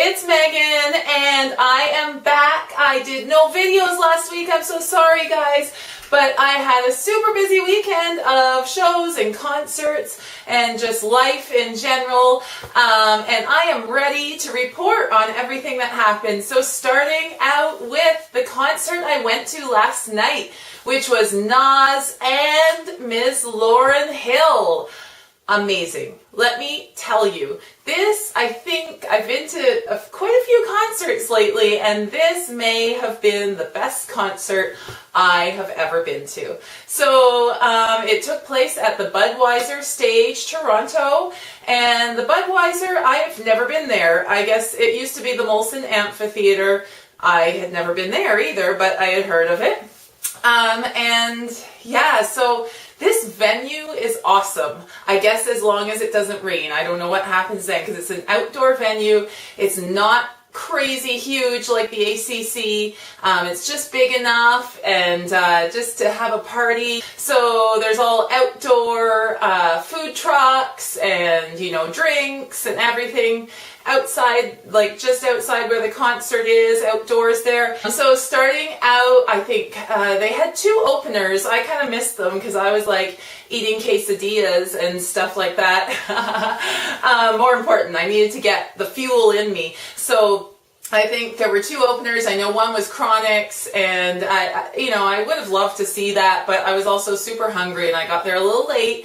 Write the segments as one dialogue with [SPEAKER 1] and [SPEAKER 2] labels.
[SPEAKER 1] it's Megan and I am back. I did no videos last week. I'm so sorry, guys. But I had a super busy weekend of shows and concerts and just life in general. And I am ready to report on everything that happened. So starting out with the concert I went to last night, which was Nas and Ms. Lauryn Hill. Amazing. Let me tell you, this, I think I've been to quite a few concerts lately, and this may have been the best concert I have ever been to. So it took place at the Budweiser stage, Toronto, and the Budweiser, I have never been there. I guess it used to be the Molson Amphitheater. I had never been there either, but I had heard of it. And yeah, so this venue is awesome. I guess as long as it doesn't rain. I don't know what happens then because it's an outdoor venue. It's not crazy huge like the ACC. It's just big enough and just to have a party. So there's all outdoor food trucks and, you know, drinks and everything outside, like just outside where the concert is, outdoors there. So starting out, I think they had two openers. I kind of missed them because I was like eating quesadillas and stuff like that. More important, I needed to get the fuel in me. So I think there were two openers. I know one was Chronics, and I would have loved to see that, but I was also super hungry and I got there a little late.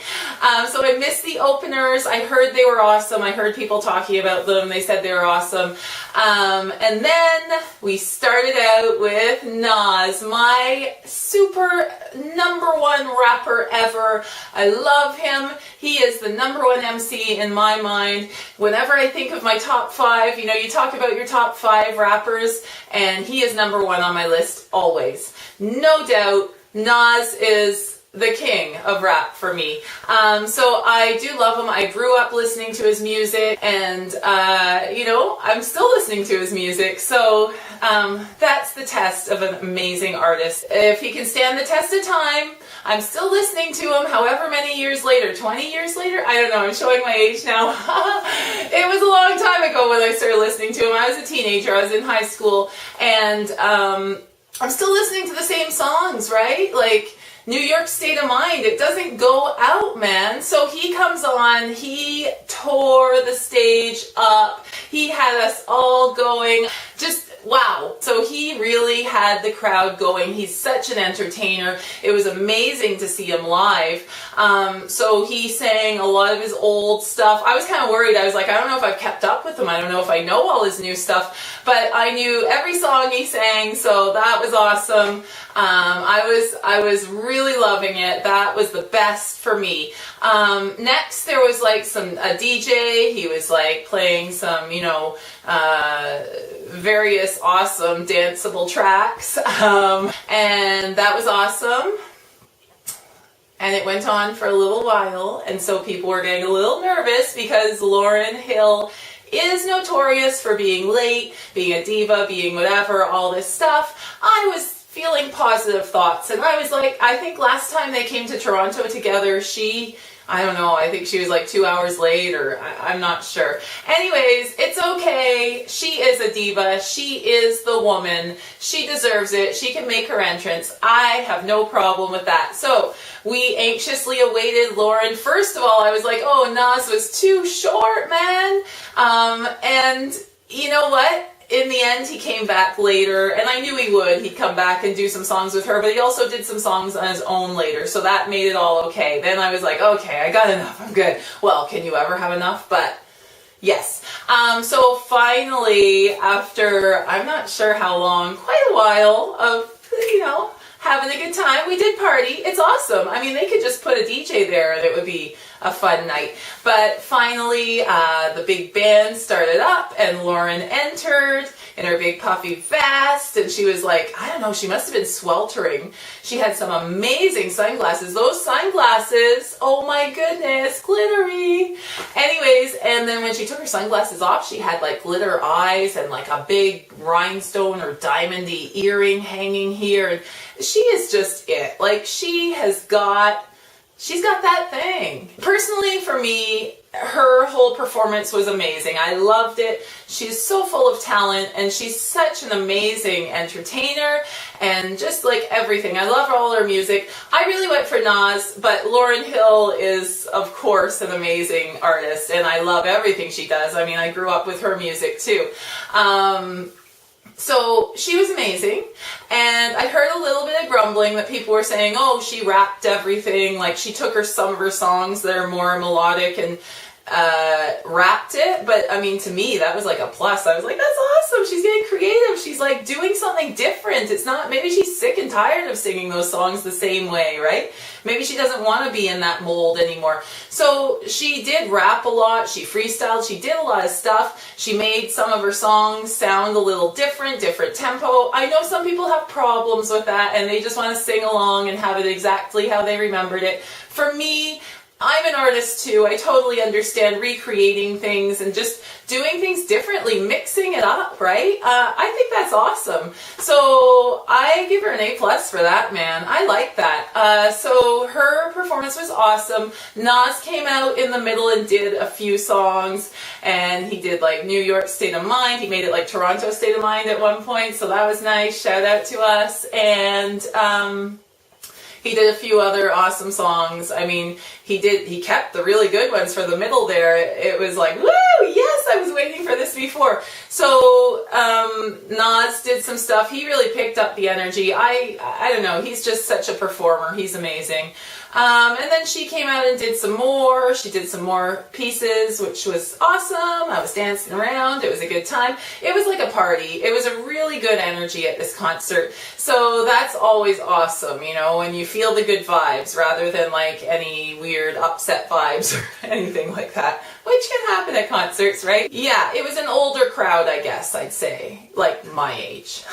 [SPEAKER 1] So I missed the openers. I heard they were awesome. I heard people talking about them. They said they were awesome. And then we started out with Nas, my super #1 rapper ever. I love him. He is the #1 MC in my mind. Whenever I think of my top 5, you know, you talk about your top 5 rappers, and he is #1 on my list always. No doubt, Nas is the king of rap for me. So I do love him. I grew up listening to his music, and I'm still listening to his music. So that's the test of an amazing artist. If he can stand the test of time, I'm still listening to him however many years later, 20 years later? I don't know, I'm showing my age now. It was a long time ago when I started listening to him. I was a teenager, I was in high school, and I'm still listening to the same songs, right? Like New York State of Mind, it doesn't go out, man. So he comes on, he tore the stage up, he had us all going, just wow. So he really had the crowd going. He's such an entertainer. It was amazing to see him live. So he sang a lot of his old stuff. I was kind of worried. I was like, I don't know if I've kept up with him. I don't know if I know all his new stuff, but I knew every song he sang, so that was awesome. I was really loving it. That was the best for me. Next there was like a DJ. He was like playing some, various awesome danceable tracks. And that was awesome. And it went on for a little while, and so people were getting a little nervous because Lauryn Hill is notorious for being late, being a diva, being whatever, all this stuff. I was feeling positive thoughts, and I was like, I think last time they came to Toronto together, I don't know, I think she was like 2 hours late, or I'm not sure. Anyways, it's okay. She is a diva. She is the woman. She deserves it. She can make her entrance. I have no problem with that. So we anxiously awaited Lauryn. First of all, I was like, oh, Nas was too short, man. And you know what? In the end, he came back later, and I knew he would. He'd come back and do some songs with her, but he also did some songs on his own later, so that made it all okay. Then I was like, okay, I got enough, I'm good. Well, can you ever have enough? But yes. So finally, after I'm not sure how long, quite a while of, having a good time, we did party. It's awesome. I mean, they could just put a DJ there and it would be a fun night. But finally, the big band started up and Lauryn entered in her big puffy vest, and she was like, I don't know, she must have been sweltering. She had some amazing sunglasses. Those sunglasses, oh my goodness, glittery. Anyways, and then when she took her sunglasses off, she had like glitter eyes and like a big rhinestone or diamondy earring hanging here. And she is just it. Like, she has got she's got that thing. Personally, for me, her whole performance was amazing. I loved it. She's so full of talent, and she's such an amazing entertainer, and just like everything. I love all her music. I really went for Nas, but Lauryn Hill is, of course, an amazing artist, and I love everything she does. I mean, I grew up with her music too. So she was amazing, and I heard a little bit of grumbling that people were saying, oh, she rapped everything, like she took some of her songs that are more melodic and rapped it. But I mean, to me, that was like a plus. I was like, that's awesome. She's getting creative. She's like doing something different. It's not, maybe she's sick and tired of singing those songs the same way, right? Maybe she doesn't want to be in that mold anymore. So she did rap a lot. She freestyled. She did a lot of stuff. She made some of her songs sound a little different tempo. I know some people have problems with that, and they just want to sing along and have it exactly how they remembered it. For me, I'm an artist too. I totally understand recreating things and just doing things differently, mixing it up, right? I think that's awesome. So I give her an A+ for that, man. I like that. So her performance was awesome. Nas came out in the middle and did a few songs, and he did like New York State of Mind. He made it like Toronto State of Mind at one point, so that was nice. Shout out to us. And he did a few other awesome songs. I mean, he kept the really good ones for the middle there. It was like, woo, yes, I was waiting for this before. So Nas did some stuff. He really picked up the energy. I don't know, he's just such a performer. He's amazing. And then she came out and did some more. She did some more pieces, which was awesome. I was dancing around. It was a good time. It was like a party. It was a really good energy at this concert. So that's always awesome, you know, when you feel the good vibes rather than like any weird upset vibes or anything like that, which can happen at concerts, right? Yeah, it was an older crowd, I guess I'd say, like my age.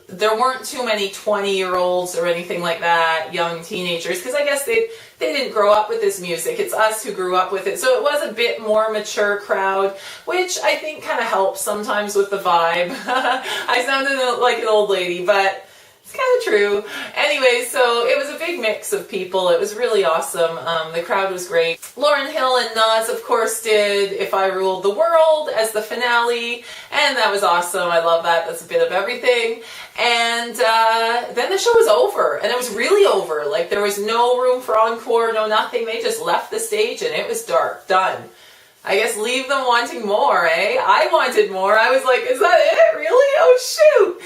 [SPEAKER 1] There weren't too many 20-year-olds or anything like that, young teenagers, because I guess they didn't grow up with this music. It's us who grew up with it. So it was a bit more mature crowd, which I think kind of helps sometimes with the vibe. I sounded like an old lady, but it's kind of true. Anyway, so it was a big mix of people. It was really awesome. The crowd was great. Lauryn Hill and Nas, of course, did If I Ruled the World as the finale, and that was awesome. I love that. That's a bit of everything. And then the show was over, and it was really over. Like, there was no room for encore, no nothing. They just left the stage, and it was dark. Done. I guess leave them wanting more, eh? I wanted more. I was like, is that it? Really? Oh, shoot.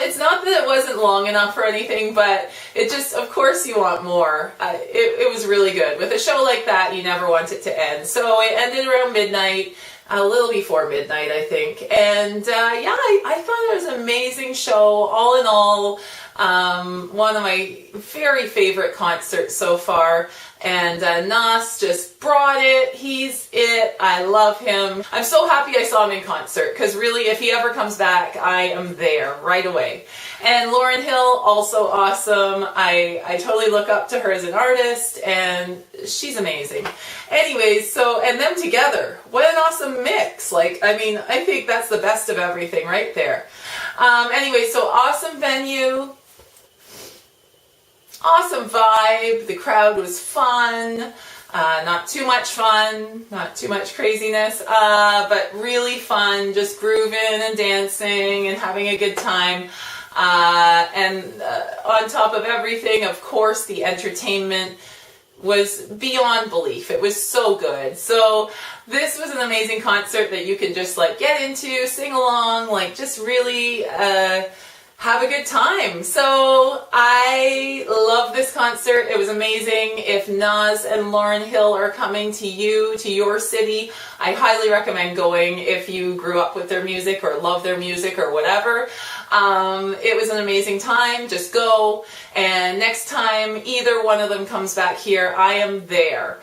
[SPEAKER 1] It's not that it wasn't long enough or anything, but it just, of course you want more. It was really good. With a show like that, you never want it to end. So it ended around midnight, a little before midnight, I think. And yeah, I thought it was an amazing show. All in all, one of my very favorite concerts so far. And Nas just brought it. He's it. I love him. I'm so happy I saw him in concert, because really, if he ever comes back, I am there right away. And Lauryn Hill, also awesome. I totally look up to her as an artist, and she's amazing. Anyways, so, and them together, what an awesome mix. Like, I mean, I think that's the best of everything right there. Anyway, so awesome venue. Awesome vibe. The crowd was fun. Not too much fun, not too much craziness, but really fun, just grooving and dancing and having a good time. And on top of everything, of course, the entertainment was beyond belief. It was so good. So this was an amazing concert that you can just like get into, sing along, like just really have a good time. So I love this concert. It was amazing. If Nas and Lauryn Hill are coming to you, to your city, I highly recommend going if you grew up with their music or love their music or whatever. It was an amazing time. Just go. And next time either one of them comes back here, I am there.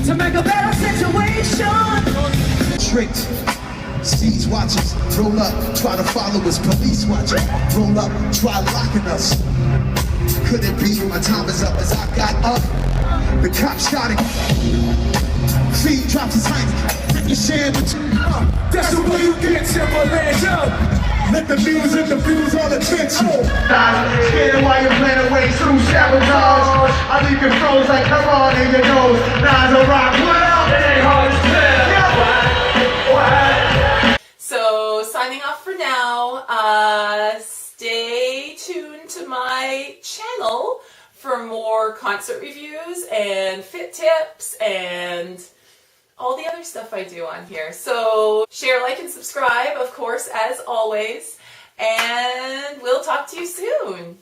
[SPEAKER 2] To make a better situation. Tricked, siege watchers, roll up, try to follow us, police watching, roll up, try locking us. Could it be my time is up as I got up? The cop shot it. Feed drops his height. You share with that's the way you get Timberland up. Let the music diffuse all attention. Scared while you're playing away through sabotage. I leave you froze like come on in your nose. Nas rock well. It ain't hard to tell.
[SPEAKER 1] So signing off for now. Stay tuned to my channel for more concert reviews and fit tips and all the other stuff I do on here. So share, like, and subscribe, of course, as always. And we'll talk to you soon.